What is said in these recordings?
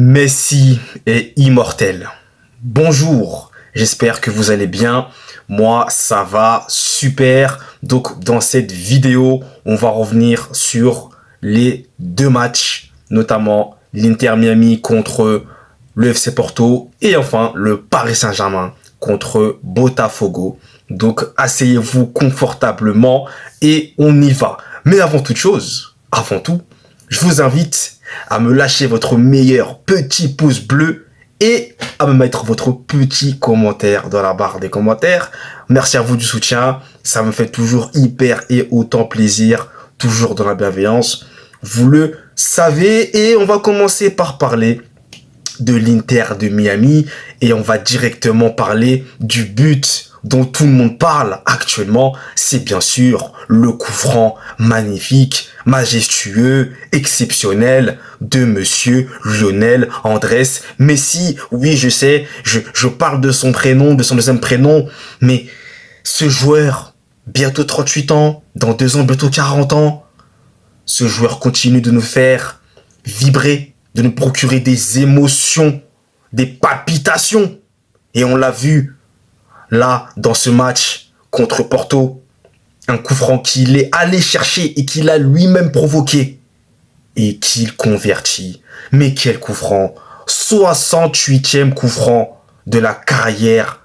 Messi est immortel. Bonjour, j'espère que vous allez bien. Moi, ça va super. Donc, dans cette vidéo, on va revenir sur les deux matchs, notamment l'Inter Miami contre le FC Porto et enfin le Paris Saint-Germain contre Botafogo. Donc, asseyez-vous confortablement et on y va. Mais avant toute chose, avant tout, je vous invite à me lâcher votre meilleur petit pouce bleu et à me mettre votre petit commentaire dans la barre des commentaires. Merci à vous du soutien, ça me fait toujours hyper et autant plaisir, toujours dans la bienveillance. Vous le savez et on va commencer par parler de l'Inter de Miami et on va directement parler du but dont tout le monde parle actuellement, c'est bien sûr le coup franc magnifique, majestueux, exceptionnel de monsieur Lionel Andrés Messi. Oui, je sais, je parle de son prénom, de son deuxième prénom, mais ce joueur, bientôt 38 ans, dans 2 ans, bientôt 40 ans, ce joueur continue de nous faire vibrer, de nous procurer des émotions, des palpitations. Et on l'a vu là, dans ce match contre Porto, un coup franc qu'il est allé chercher et qu'il a lui-même provoqué et qu'il convertit. Mais quel coup franc! 68e coup franc de la carrière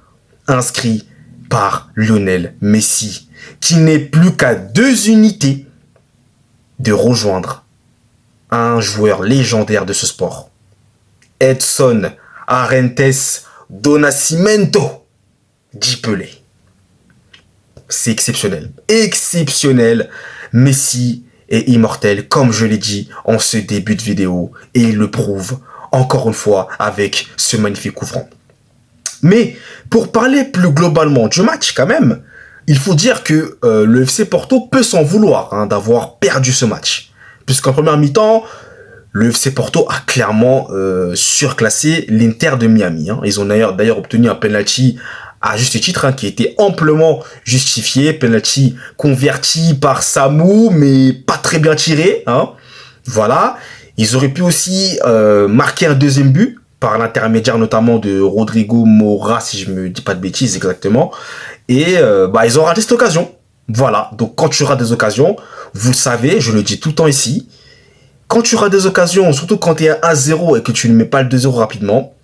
inscrit par Lionel Messi, qui n'est plus qu'à 2 unités de rejoindre un joueur légendaire de ce sport. Edson Arantes do Nascimento. 10 pelés. C'est exceptionnel. Exceptionnel. Messi est immortel, comme je l'ai dit en ce début de vidéo. Et il le prouve, encore une fois, avec ce magnifique coup franc. Mais, pour parler plus globalement du match, quand même, il faut dire que le FC Porto peut s'en vouloir d'avoir perdu ce match. Puisqu'en première mi-temps, le FC Porto a clairement surclassé l'Inter de Miami. Ils ont d'ailleurs obtenu un penalty à juste titre, qui était amplement justifié, penalty converti par Samu, mais pas très bien tiré. Voilà. Ils auraient pu aussi marquer un deuxième but, par l'intermédiaire notamment de Rodrigo Moura, si je me dis pas de bêtises exactement. Et ils ont raté cette occasion. Voilà. Donc quand tu auras des occasions, vous le savez, je le dis tout le temps ici, quand tu auras des occasions, surtout quand tu es à 1-0 et que tu ne mets pas le 2-0 rapidement,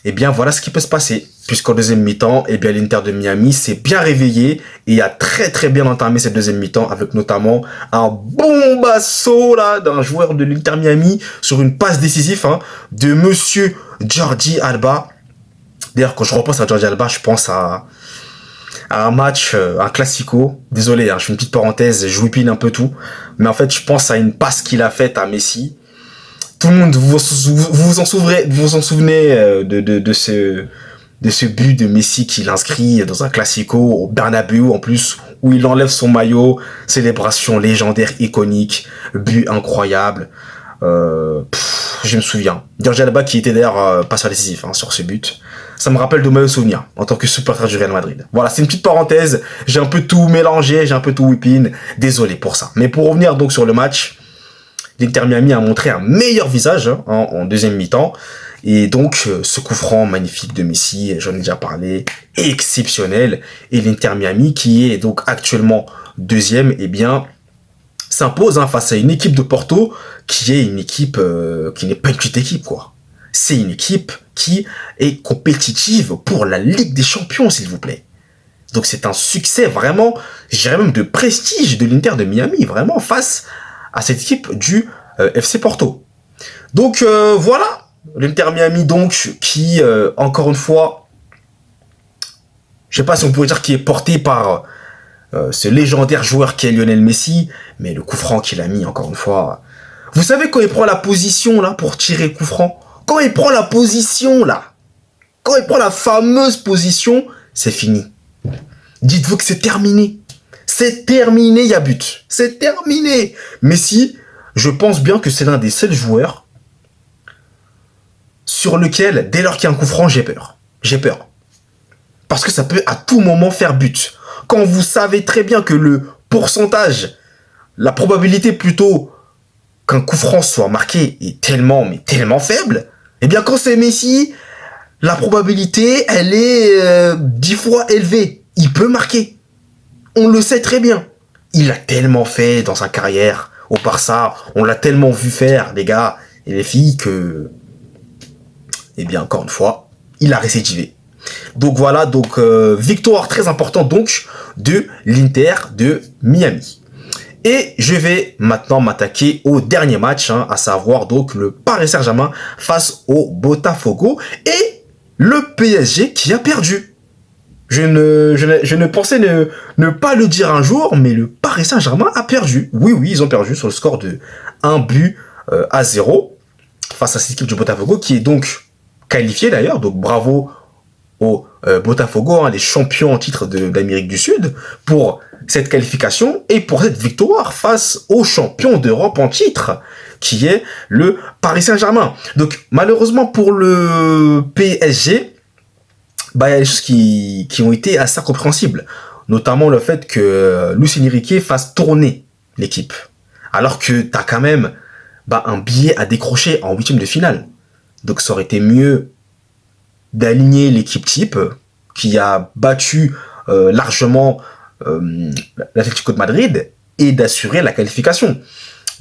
eh bien voilà ce qui peut se passer. Puisqu'en deuxième mi-temps, eh bien l'Inter de Miami s'est bien réveillé et a très très bien entamé cette deuxième mi-temps avec notamment un bombasso là d'un joueur de l'Inter Miami sur une passe décisive de monsieur Jordi Alba. D'ailleurs quand je repense à Jordi Alba, je pense à un match, un classico. Désolé, je fais une petite parenthèse, je whippine un peu tout. Mais en fait, je pense à une passe qu'il a faite à Messi. Tout le monde, vous vous en souvenez de ce but de Messi qu'il inscrit dans un classico au Bernabéu en plus, où il enlève son maillot, célébration légendaire, iconique, but incroyable. Je me souviens. Jordi Alba qui était d'ailleurs passeur décisif sur ce but. Ça me rappelle de mauvais souvenirs en tant que supporter du Real Madrid. Voilà, c'est une petite parenthèse. J'ai un peu tout mélangé, j'ai un peu tout whipping. Désolé pour ça. Mais pour revenir donc sur le match, l'Inter Miami a montré un meilleur visage en deuxième mi-temps. Et donc, ce coup franc magnifique de Messi, j'en ai déjà parlé, exceptionnel. Et l'Inter Miami, qui est donc actuellement deuxième, eh bien, s'impose face à une équipe de Porto qui est une équipe qui n'est pas une petite équipe, quoi. C'est une équipe qui est compétitive pour la Ligue des Champions, s'il vous plaît. Donc, c'est un succès vraiment, je dirais même de prestige de l'Inter de Miami, vraiment face à cette équipe du FC Porto. Donc, voilà. L'Inter Miami donc qui encore une fois, je sais pas si on pourrait dire qu'il est porté par ce légendaire joueur qui est Lionel Messi, mais le coup franc qu'il a mis encore une fois. Vous savez quand il prend la position là pour tirer le coup franc, quand il prend la position là, quand il prend la fameuse position, c'est fini. Dites-vous que c'est terminé. C'est terminé, il y a but. C'est terminé. Messi, je pense bien que c'est l'un des seuls joueurs sur lequel, dès lors qu'il y a un coup franc, j'ai peur. J'ai peur. Parce que ça peut à tout moment faire but. Quand vous savez très bien que le pourcentage, la probabilité plutôt qu'un coup franc soit marqué est tellement, mais tellement faible, Eh bien, quand c'est Messi, la probabilité, elle est 10 fois élevée. Il peut marquer. On le sait très bien. Il a tellement fait dans sa carrière au Barça. On l'a tellement vu faire, les gars et les filles, que, eh bien, encore une fois, il a récidivé. Donc voilà, donc victoire très importante donc de l'Inter de Miami. Et je vais maintenant m'attaquer au dernier match, hein, à savoir donc le Paris Saint-Germain face au Botafogo et le PSG qui a perdu. Je ne pensais ne pas le dire un jour, mais le Paris Saint-Germain a perdu. Oui, oui, ils ont perdu sur le score de 1-0 face à cette équipe du Botafogo qui est donc qualifiée d'ailleurs. Donc bravo au Botafogo, hein, les champions en titre d'Amérique du Sud, pour cette qualification et pour cette victoire face aux champions d'Europe en titre, qui est le Paris Saint-Germain. Donc malheureusement pour le PSG, bah, il y a des choses qui ont été assez incompréhensibles, notamment le fait que Luis Enrique fasse tourner l'équipe, alors que tu as quand même un billet à décrocher en huitième de finale. Donc ça aurait été mieux d'aligner l'équipe type qui a battu largement l'Atlético de Madrid et d'assurer la qualification.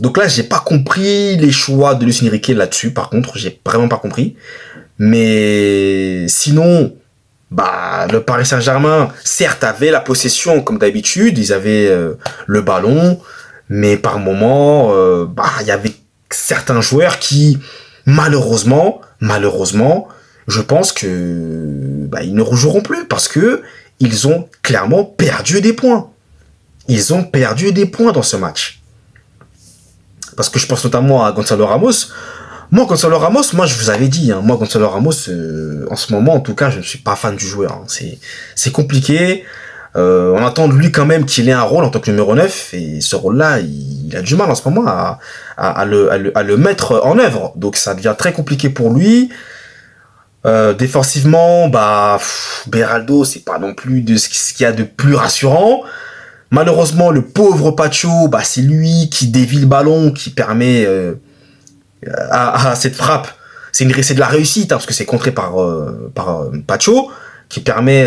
Donc là, j'ai pas compris les choix de Luis Enrique là-dessus. Par contre, j'ai vraiment pas compris. Mais sinon, le Paris Saint-Germain, certes, avait la possession comme d'habitude. Ils avaient le ballon, mais par moments, il y avait certains joueurs qui, malheureusement, je pense que ils ne rejoueront plus parce que ils ont clairement perdu des points. Ils ont perdu des points dans ce match. Parce que je pense notamment à Gonzalo Ramos. Moi, Gonzalo Ramos, je vous avais dit, hein, moi, Gonzalo Ramos, en ce moment, en tout cas, je ne suis pas fan du joueur. Hein. C'est compliqué. On attend de lui quand même qu'il ait un rôle en tant que numéro 9. Et ce rôle-là, il a du mal en ce moment à le mettre en œuvre. Donc, ça devient très compliqué pour lui. Défensivement, Beraldo, c'est pas non plus de ce qu'il y a de plus rassurant. Malheureusement, le pauvre Pacho, c'est lui qui dévie le ballon, qui permet à cette frappe. C'est de la réussite, hein, parce que c'est contré par Pacho, qui permet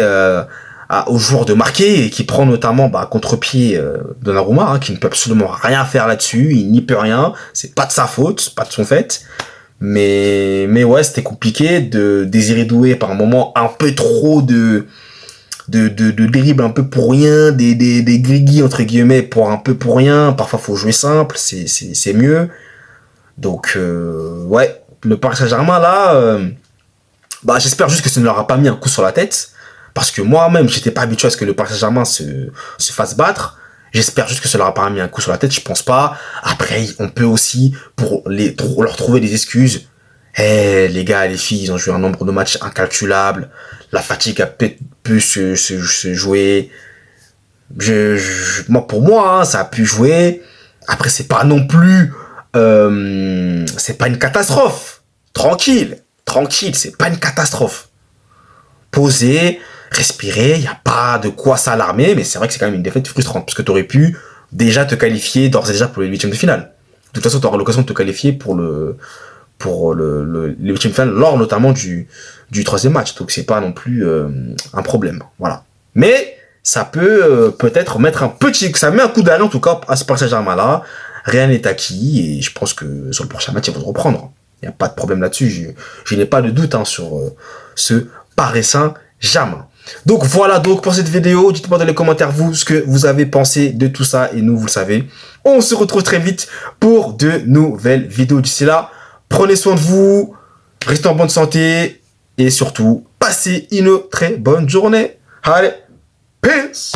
aux joueurs de marquer et qui prend notamment contre-pied Donnarumma, hein, qui ne peut absolument rien faire là-dessus. Il n'y peut rien. C'est pas de sa faute, c'est pas de son fait. Mais ouais, c'était compliqué de Désiré Doué par un moment un peu trop de dribble un peu pour rien, des grigui entre guillemets pour un peu pour rien. Parfois faut jouer simple, c'est mieux. Donc ouais, le Paris Saint-Germain là, j'espère juste que ça ne leur a pas mis un coup sur la tête, parce que moi-même j'étais pas habitué à ce que le Paris Saint-Germain se fasse battre. J'espère juste que ça leur a pas mis un coup sur la tête, je pense pas. Après, on peut aussi, pour leur trouver des excuses. Les gars et les filles, ils ont joué un nombre de matchs incalculable. La fatigue a pu se jouer. Pour moi, hein, ça a pu jouer. Après, c'est pas non plus, c'est pas une catastrophe. Tranquille, c'est pas une catastrophe. Posez, respirer, il n'y a pas de quoi s'alarmer, mais c'est vrai que c'est quand même une défaite frustrante, parce que tu aurais pu déjà te qualifier d'ores et déjà pour les huitièmes de finale. De toute façon, tu auras l'occasion de te qualifier pour les huitièmes de finale, lors notamment du troisième match, donc c'est pas non plus un problème, voilà. Mais ça peut peut-être mettre ça met un coup d'arrêt en tout cas à ce Paris Saint-Germain là. Rien n'est acquis et je pense que sur le prochain match ils vont reprendre. Il n'y a pas de problème là-dessus, je n'ai pas de doute sur ce Paris Saint-Germain. Donc voilà donc pour cette vidéo, dites-moi dans les commentaires vous ce que vous avez pensé de tout ça et nous vous le savez. On se retrouve très vite pour de nouvelles vidéos. D'ici là, prenez soin de vous, restez en bonne santé et surtout passez une très bonne journée. Allez, peace.